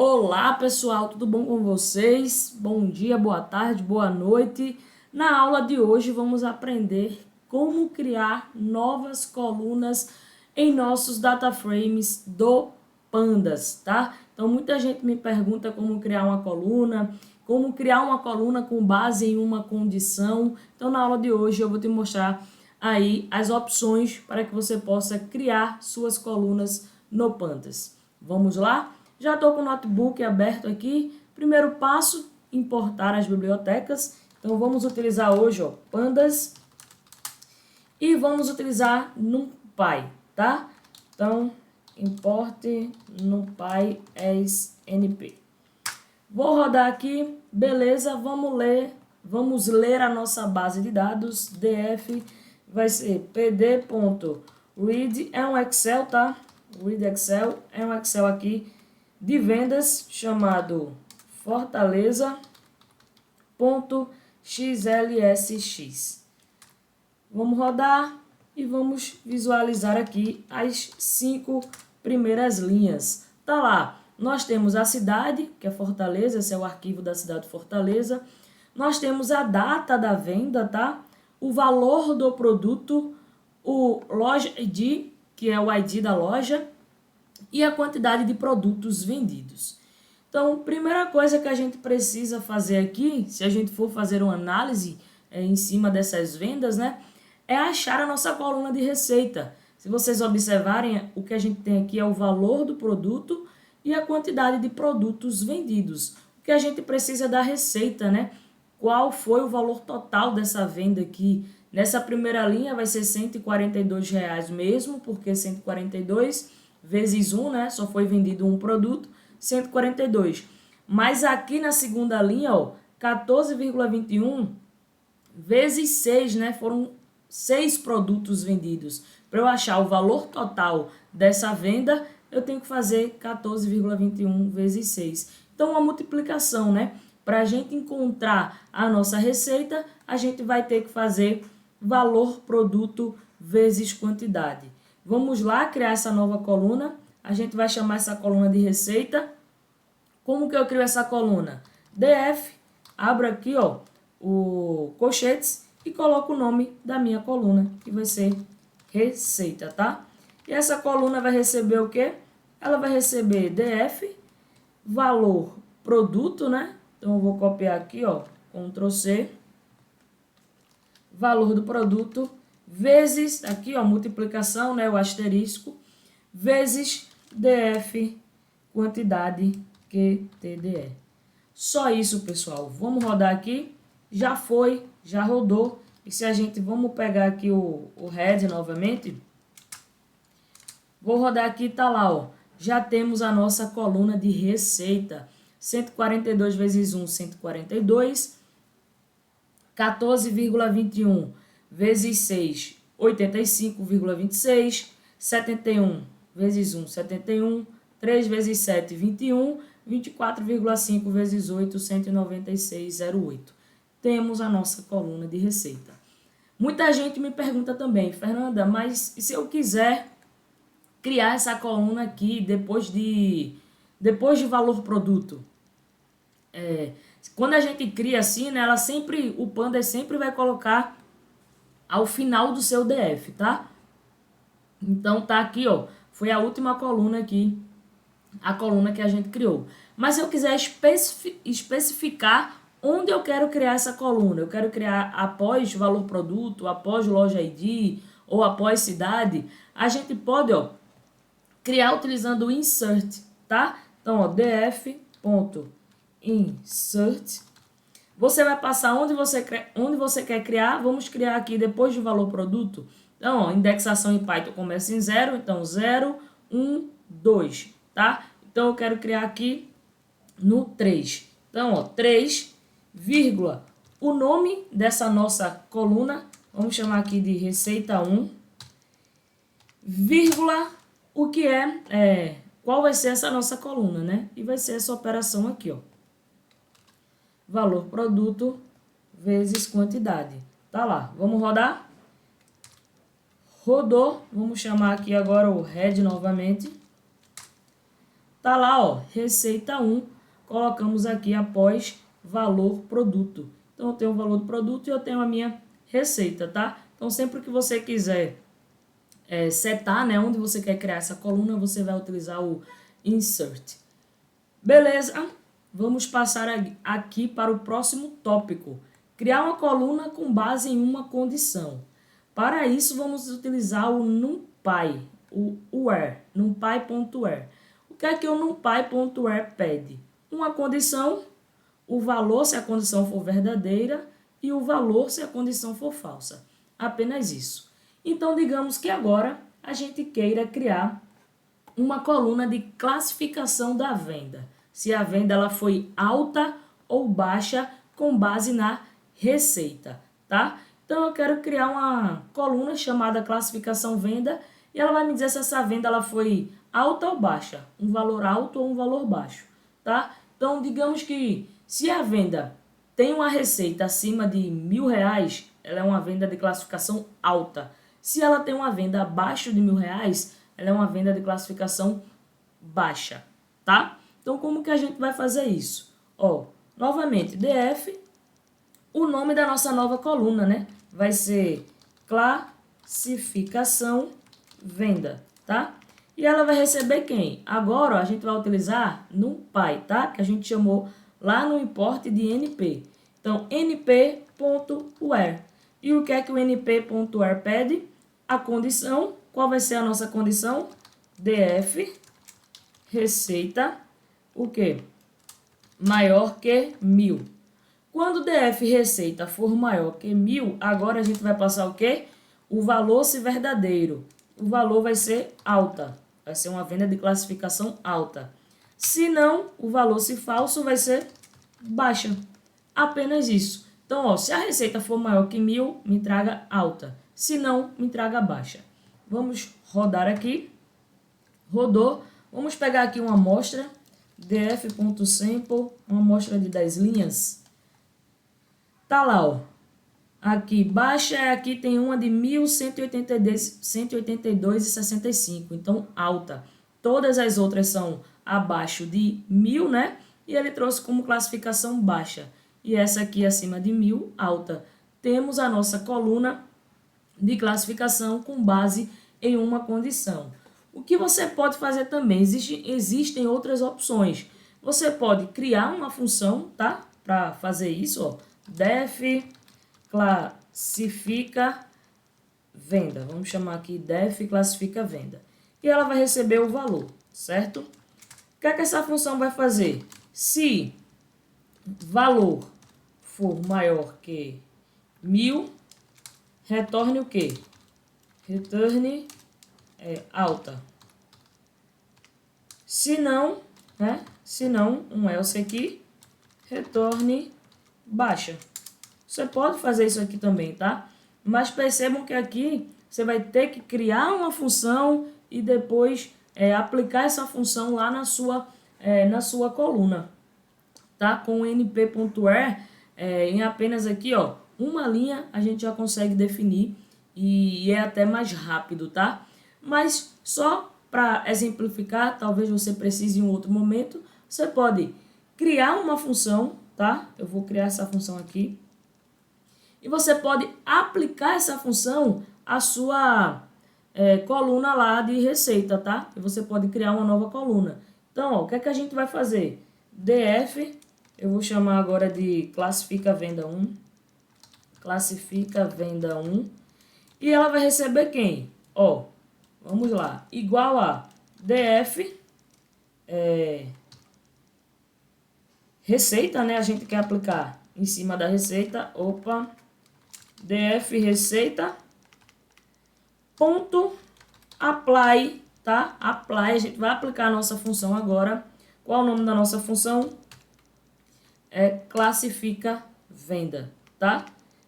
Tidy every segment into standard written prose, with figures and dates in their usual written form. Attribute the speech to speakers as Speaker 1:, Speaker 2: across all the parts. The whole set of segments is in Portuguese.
Speaker 1: Olá pessoal, tudo bom com vocês? Bom dia, boa tarde, boa noite. Na aula de hoje vamos aprender como criar novas colunas em nossos data frames do Pandas, tá? Então muita gente me pergunta como criar uma coluna, como criar uma coluna com base em uma condição. Então na aula de hoje eu vou te mostrar aí as opções para que você possa criar suas colunas no Pandas. Vamos lá? Já estou com o notebook aberto aqui. Primeiro passo, importar as bibliotecas. Então, vamos utilizar hoje Pandas e vamos utilizar NumPy, tá? Então, importe NumPy as NP. Vou rodar aqui, beleza, vamos ler a nossa base de dados. DF vai ser pd.read, é um Excel, tá? Read Excel, é um Excel aqui de vendas chamado fortaleza.xlsx. Vamos rodar e vamos visualizar aqui as 5 primeiras linhas. Tá lá, nós temos a cidade, que é Fortaleza, esse é o arquivo da cidade de Fortaleza. Nós temos a data da venda, tá? O valor do produto, o loja ID, que é o ID da loja, e a quantidade de produtos vendidos. Então, primeira coisa que a gente precisa fazer aqui, se a gente for fazer uma análise em cima dessas vendas, né, é achar a nossa coluna de receita. Se vocês observarem, o que a gente tem aqui é o valor do produto e a quantidade de produtos vendidos. O que a gente precisa da receita, né? Qual foi o valor total dessa venda aqui? Nessa primeira linha vai ser R$ 142 mesmo, porque 142 vezes 1, né? Só foi vendido um produto, 142. Mas aqui na segunda linha, ó, 14,21 vezes 6, né? Foram 6 produtos vendidos. Para eu achar o valor total dessa venda, eu tenho que fazer 14,21 vezes 6. Então, uma multiplicação, né? Para a gente encontrar a nossa receita, a gente vai ter que fazer valor produto vezes quantidade. Vamos lá criar essa nova coluna. A gente vai chamar essa coluna de receita. Como que eu crio essa coluna? DF, abro aqui ó, o colchetes e coloco o nome da minha coluna, que vai ser receita, tá? E essa coluna vai receber o quê? Ela vai receber DF, valor produto, né? Então eu vou copiar aqui, ó, Ctrl C, valor do produto, vezes, aqui ó, multiplicação, né, o asterisco, vezes DF, quantidade QTDE. Só isso, pessoal. Vamos rodar aqui. Já foi, já rodou. E se a gente, vamos pegar aqui o head novamente. Vou rodar aqui, tá lá, ó. Já temos a nossa coluna de receita. 142 vezes 1, 142. 14,21 vezes 6, 85,26. 71 vezes 1, 71. 3 vezes 7, 21. 24,5 vezes 8, 196,08. Temos a nossa coluna de receita. Muita gente me pergunta também, Fernanda, mas se eu quiser criar essa coluna aqui depois de valor produto? Quando a gente cria assim, né, o Pandas sempre vai colocar ao final do seu DF, tá? Então tá aqui, ó, foi a última coluna aqui, a coluna que a gente criou. Mas se eu quiser especificar onde eu quero criar essa coluna, eu quero criar após valor produto, após loja ID ou após cidade, a gente pode, ó, criar utilizando o insert, tá? Então, ó, df.insert. Você vai passar onde você quer criar. Vamos criar aqui depois de valor produto. Então, ó, indexação em Python começa em 0, então 0, 1, 2, tá? Então, eu quero criar aqui no 3. Então, ó, 3, vírgula, o nome dessa nossa coluna, vamos chamar aqui de receita 1, vírgula, o que qual vai ser essa nossa coluna, né? E vai ser essa operação aqui, ó. Valor produto vezes quantidade. Tá lá, vamos rodar? Rodou, vamos chamar aqui agora o head novamente. Tá lá, ó, receita 1, colocamos aqui após valor produto. Então, eu tenho o valor do produto e eu tenho a minha receita, tá? Então, sempre que você quiser setar, né, onde você quer criar essa coluna, você vai utilizar o insert. Beleza? Vamos passar aqui para o próximo tópico. Criar uma coluna com base em uma condição. Para isso, vamos utilizar o NumPy, o where, numpy.where. O que é que o numpy.where pede? Uma condição, o valor se a condição for verdadeira e o valor se a condição for falsa. Apenas isso. Então, digamos que agora a gente queira criar uma coluna de classificação da venda. Se a venda ela foi alta ou baixa com base na receita, tá? Então, eu quero criar uma coluna chamada classificação venda e ela vai me dizer se essa venda ela foi alta ou baixa, um valor alto ou um valor baixo, tá? Então, digamos que se a venda tem uma receita acima de R$1.000, ela é uma venda de classificação alta. Se ela tem uma venda abaixo de R$1.000, ela é uma venda de classificação baixa, tá? Então, como que a gente vai fazer isso? Ó, novamente, df, o nome da nossa nova coluna, né? Vai ser classificação venda, tá? E ela vai receber quem? Agora, ó, a gente vai utilizar NumPy, tá? Que a gente chamou lá no import de np. Então, np.where. E o que é que o np.where pede? A condição. Qual vai ser a nossa condição? df receita, o quê? Maior que 1.000. Quando df receita for maior que 1.000, agora a gente vai passar o quê? O valor se verdadeiro. O valor vai ser alta. Vai ser uma venda de classificação alta. Se não, o valor se falso vai ser baixa. Apenas isso. Então, ó, se a receita for maior que 1.000, me traga alta. Se não, me traga baixa. Vamos rodar aqui. Rodou. Vamos pegar aqui uma amostra. df.sample, uma amostra de 10 linhas. Tá lá, ó. Aqui, baixa, aqui tem uma de 1.182,65. Então, alta. Todas as outras são abaixo de 1.000, né? E ele trouxe como classificação baixa. E essa aqui acima de 1.000, alta. Temos a nossa coluna de classificação com base em uma condição. O que você pode fazer também? Existem outras opções. Você pode criar uma função, tá? Para fazer isso, ó. Def classifica venda. Vamos chamar aqui def classifica venda. E ela vai receber o valor, certo? O que é que essa função vai fazer? Se valor for maior que 1.000, retorne o quê? Retorne alta. Se não, né? Se não, um else aqui, retorne baixa. Você pode fazer isso aqui também, tá? Mas percebam que aqui você vai ter que criar uma função e depois aplicar essa função lá na sua coluna, tá? Com o np.where, em apenas aqui, ó, uma linha a gente já consegue definir e é até mais rápido, tá? Mas só para exemplificar, talvez você precise em um outro momento, você pode criar uma função, tá? Eu vou criar essa função aqui. E você pode aplicar essa função à sua coluna lá de receita, tá? E você pode criar uma nova coluna. Então, ó, o que é que a gente vai fazer? df, eu vou chamar agora de classifica venda 1. Classifica venda 1. E ela vai receber quem? Ó, vamos lá. Igual a df receita, né? A gente quer aplicar em cima da receita. Opa. df receita ponto apply, tá? Apply, a gente vai aplicar a nossa função agora. Qual é o nome da nossa função? Classifica venda, tá?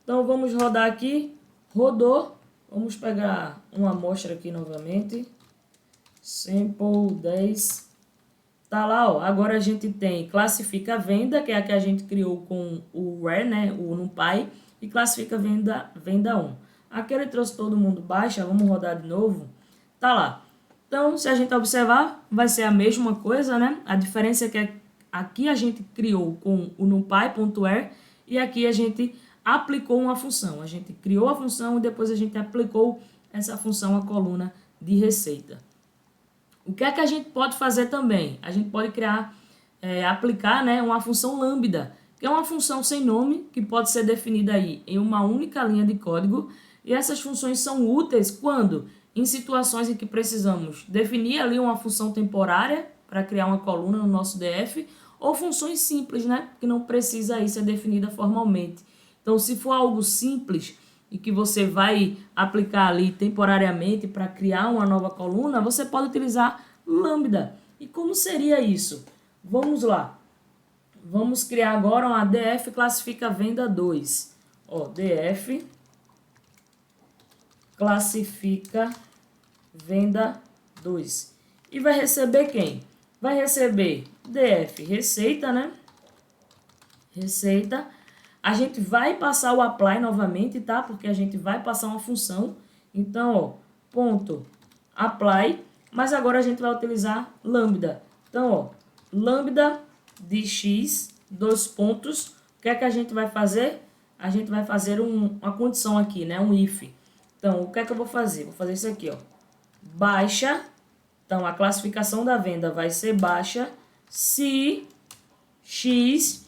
Speaker 1: Então vamos rodar aqui. Rodou. Vamos pegar uma amostra aqui novamente. Sample 10. Tá lá, ó. Agora a gente tem classifica venda, que é a que a gente criou com o where, né? O NumPy. E classifica venda 1. Aqui ele trouxe todo mundo baixa. Vamos rodar de novo. Tá lá. Então, se a gente observar, vai ser a mesma coisa, né? A diferença é que aqui a gente criou com o NumPy.er e aqui a gente aplicou uma função. A gente criou a função e depois a gente aplicou essa função à coluna de receita. O que é que a gente pode fazer também? A gente pode aplicar, né, uma função lambda, que é uma função sem nome, que pode ser definida aí em uma única linha de código. E essas funções são úteis quando, em situações em que precisamos definir ali uma função temporária para criar uma coluna no nosso DF, ou funções simples, né, que não precisa aí ser definida formalmente. Então, se for algo simples e que você vai aplicar ali temporariamente para criar uma nova coluna, você pode utilizar lambda. E como seria isso? Vamos lá. Vamos criar agora uma df classifica venda 2. Ó, df classifica venda 2. E vai receber quem? Vai receber df receita, né? Receita. A gente vai passar o apply novamente, tá? Porque a gente vai passar uma função. Então, ó, ponto apply, mas agora a gente vai utilizar lambda. Então, ó, lambda de x, dois pontos. O que é que a gente vai fazer? A gente vai fazer uma condição aqui, né? Um if. Então, o que é que eu vou fazer? Vou fazer isso aqui, ó. Baixa. Então, a classificação da venda vai ser baixa se x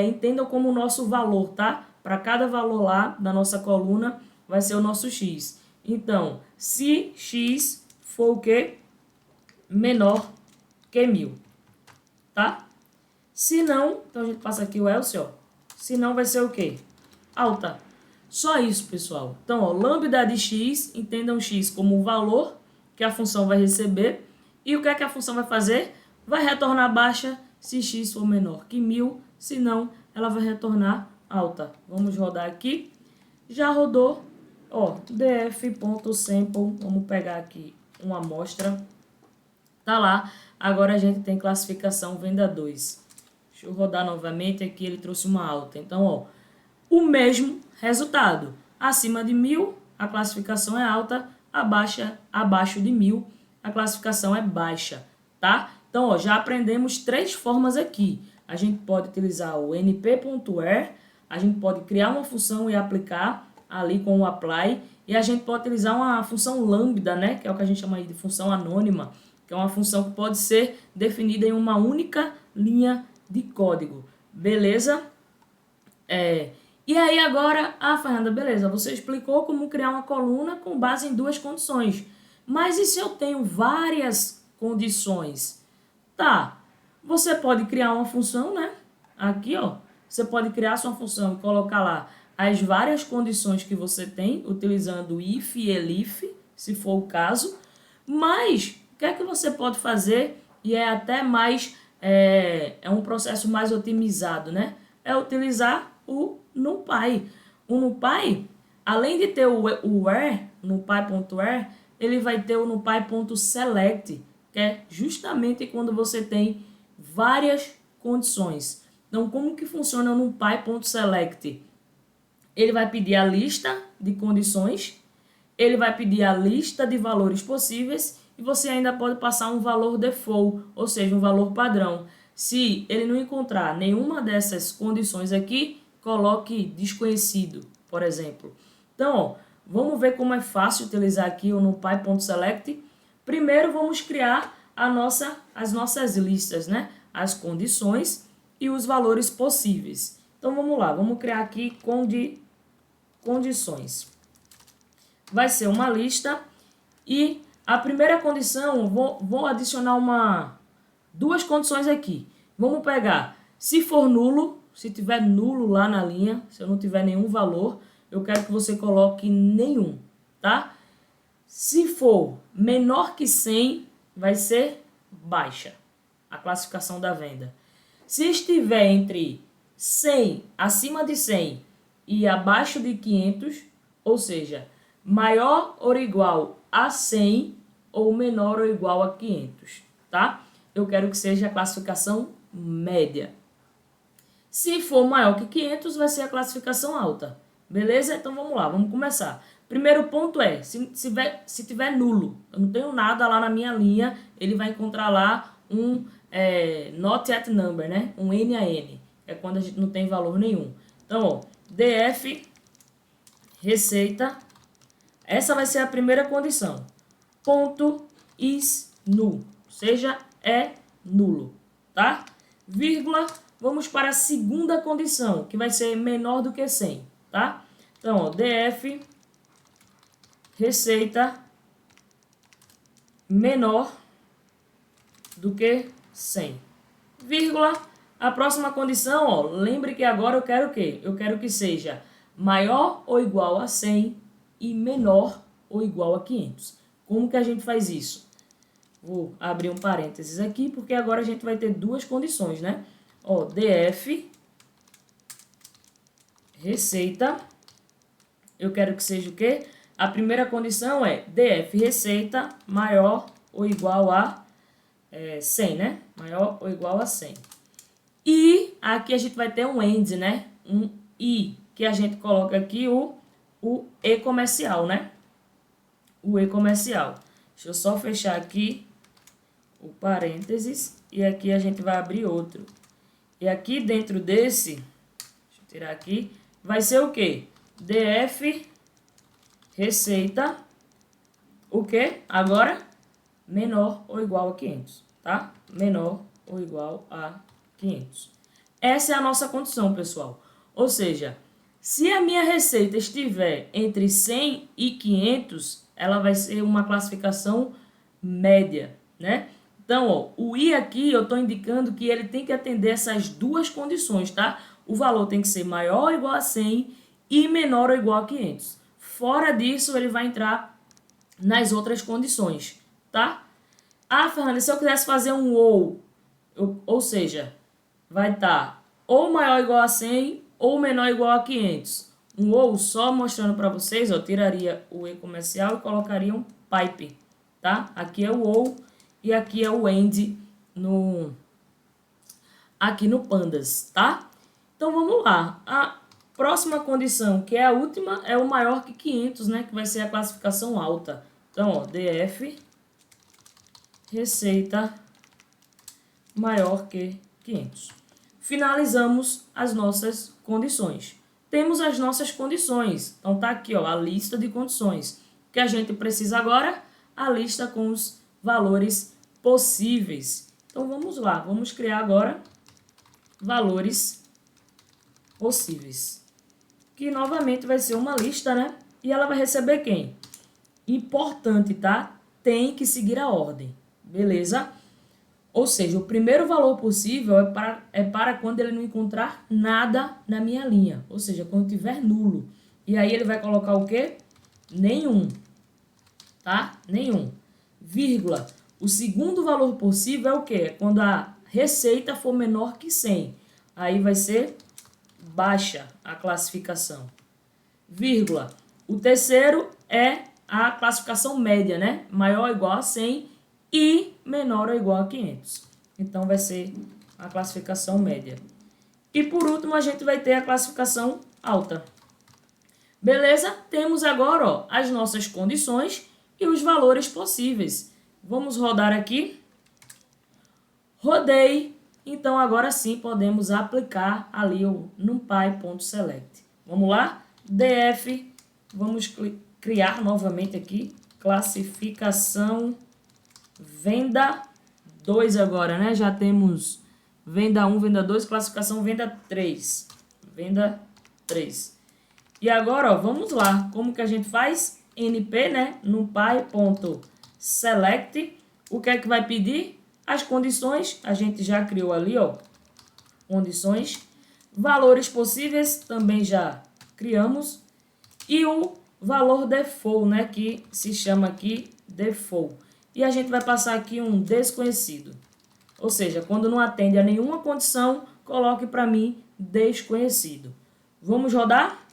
Speaker 1: entendam como o nosso valor, tá? Para cada valor lá da nossa coluna vai ser o nosso x. Então, se x for o quê? Menor que 1000, tá? Se não, então a gente passa aqui o else, ó. Se não, vai ser o quê? Alta. Só isso, pessoal. Então, ó, lambda de x, entendam x como o valor que a função vai receber. E o que é que a função vai fazer? Vai retornar baixa se x for menor que 1000, se não, ela vai retornar alta. Vamos rodar aqui. Já rodou, ó, df.sample, vamos pegar aqui uma amostra. Tá lá, agora a gente tem classificação venda 2. Deixa eu rodar novamente aqui, ele trouxe uma alta. Então, ó, o mesmo resultado. Acima de 1000, a classificação é alta, abaixo de 1000, a classificação é baixa, tá? Então, ó, já aprendemos 3 formas aqui. A gente pode utilizar o np.where, a gente pode criar uma função e aplicar ali com o apply, e a gente pode utilizar uma função lambda, né, que é o que a gente chama aí de função anônima, que é uma função que pode ser definida em uma única linha de código. Beleza? E aí agora, Fernanda, beleza, você explicou como criar uma coluna com base em 2 condições. Mas e se eu tenho várias condições? Tá, você pode criar uma função, né? Aqui, ó, você pode criar sua função e colocar lá as várias condições que você tem, utilizando if e elif, se for o caso. Mas, o que é que você pode fazer e é até mais, é um processo mais otimizado, né? É utilizar o NumPy. O NumPy, além de ter o where, NumPy.where, ele vai ter o NumPy.select, que é justamente quando você tem várias condições. Então, como que funciona o NumPy.select? Ele vai pedir a lista de condições, ele vai pedir a lista de valores possíveis e você ainda pode passar um valor default, ou seja, um valor padrão. Se ele não encontrar nenhuma dessas condições aqui, coloque desconhecido, por exemplo. Então, ó, vamos ver como é fácil utilizar aqui o NumPy.select. Primeiro, vamos criar as nossas listas, né? As condições e os valores possíveis. Então, vamos lá. Vamos criar aqui condições. Vai ser uma lista e a primeira condição, vou adicionar 2 condições aqui. Vamos pegar, se for nulo, se tiver nulo lá na linha, se eu não tiver nenhum valor, eu quero que você coloque nenhum, tá? Se for menor que 100, vai ser baixa a classificação da venda. Se estiver entre 100, acima de 100 e abaixo de 500, ou seja, maior ou igual a 100 ou menor ou igual a 500, tá? Eu quero que seja a classificação média. Se for maior que 500, vai ser a classificação alta. Beleza? Então vamos lá, vamos começar. Primeiro ponto é, se tiver nulo, eu não tenho nada lá na minha linha, ele vai encontrar lá um not yet number, né? Um NaN, é quando a gente não tem valor nenhum. Então, ó, df receita, essa vai ser a primeira condição. Ponto is null, ou seja, é nulo, tá? Vírgula, vamos para a segunda condição, que vai ser menor do que 100, tá? Então, ó, df receita menor do que 100, vírgula, a próxima condição, ó, lembre que agora eu quero o quê? Eu quero que seja maior ou igual a 100 e menor ou igual a 500. Como que a gente faz isso? Vou abrir um parênteses aqui, porque agora a gente vai ter duas condições, né? Ó, df receita, eu quero que seja o quê? A primeira condição é df receita maior ou igual a 100, né? Maior ou igual a 100. E aqui a gente vai ter um AND, né? Um I, que a gente coloca aqui o E comercial, né? O E comercial. Deixa eu só fechar aqui o parênteses e aqui a gente vai abrir outro. E aqui dentro desse, deixa eu tirar aqui, vai ser o quê? df receita, o quê? Agora, menor ou igual a 500, tá? Menor ou igual a 500. Essa é a nossa condição, pessoal. Ou seja, se a minha receita estiver entre 100 e 500, ela vai ser uma classificação média, né? Então, ó, o I aqui eu estou indicando que ele tem que atender essas duas condições, tá? O valor tem que ser maior ou igual a 100 e menor ou igual a 500. Fora disso, ele vai entrar nas outras condições, tá? Ah, Fernanda, se eu quisesse fazer um ou seja, vai estar ou maior ou igual a 100 ou menor ou igual a 500. Um ou só mostrando para vocês, eu tiraria o E comercial e colocaria um pipe, tá? Aqui é o ou e aqui é o end aqui no Pandas, tá? Então vamos lá. A próxima condição, que é a última, é o maior que 500, né? Que vai ser a classificação alta. Então, ó, df receita maior que 500. Finalizamos as nossas condições. Temos as nossas condições. Então tá aqui, ó, a lista de condições. O que a gente precisa agora? A lista com os valores possíveis. Então vamos lá, vamos criar agora valores possíveis. Que novamente vai ser uma lista, né? E ela vai receber quem? Importante, tá? Tem que seguir a ordem, beleza? Ou seja, o primeiro valor possível é para quando ele não encontrar nada na minha linha. Ou seja, quando tiver nulo. E aí ele vai colocar o quê? Nenhum. Tá? Nenhum. Vírgula. O segundo valor possível é o quê? É quando a receita for menor que 100. Aí vai ser baixa a classificação. Vírgula. O terceiro é a classificação média, né? Maior ou igual a 100 e menor ou igual a 500. Então, vai ser a classificação média. E, por último, a gente vai ter a classificação alta. Beleza? Temos agora, ó, as nossas condições e os valores possíveis. Vamos rodar aqui. Rodei. Então, agora sim, podemos aplicar ali o numpy.select. Vamos lá? df, vamos criar novamente aqui, classificação venda 2 agora, né? Já temos venda 1, venda 2, classificação venda 3. Venda 3. E agora, ó, vamos lá. Como que a gente faz? NP, né? numpy.select. O que é que vai pedir? As condições. A gente já criou ali, ó. Condições. Valores possíveis também já criamos. E o valor default, né? Que se chama aqui default. E a gente vai passar aqui um desconhecido. Ou seja, quando não atende a nenhuma condição, coloque para mim desconhecido. Vamos rodar?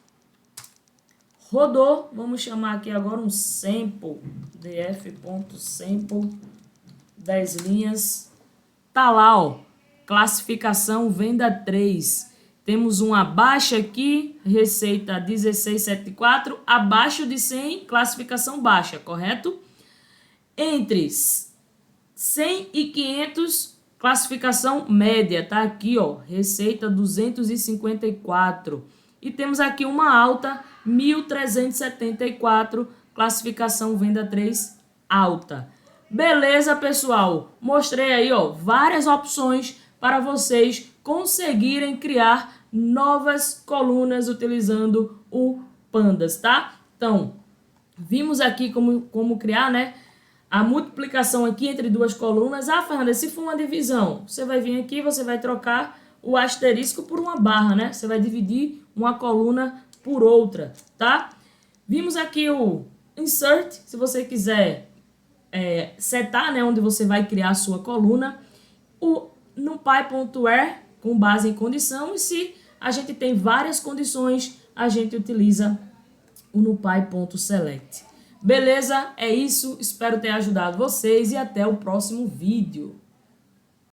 Speaker 1: Rodou. Vamos chamar aqui agora um sample. df.sample 10 linhas. Tá lá, ó. Classificação venda 3. Temos uma baixa aqui, receita 1674, abaixo de 100, classificação baixa, correto? Entre 100 e 500, classificação média, tá aqui, ó, receita 254. E temos aqui uma alta, 1.374, classificação venda 3, alta. Beleza, pessoal? Mostrei aí, ó, várias opções para vocês conseguirem criar novas colunas utilizando o Pandas, tá? Então, vimos aqui como criar, né? A multiplicação aqui entre duas colunas. Ah, Fernanda, se for uma divisão, você vai vir aqui, você vai trocar o asterisco por uma barra, né? Você vai dividir uma coluna por outra, tá? Vimos aqui o insert, se você quiser setar, né, onde você vai criar a sua coluna. O numpy.where, com base em condição, e se a gente tem várias condições, a gente utiliza o numpy.select. Beleza? É isso, espero ter ajudado vocês e até o próximo vídeo.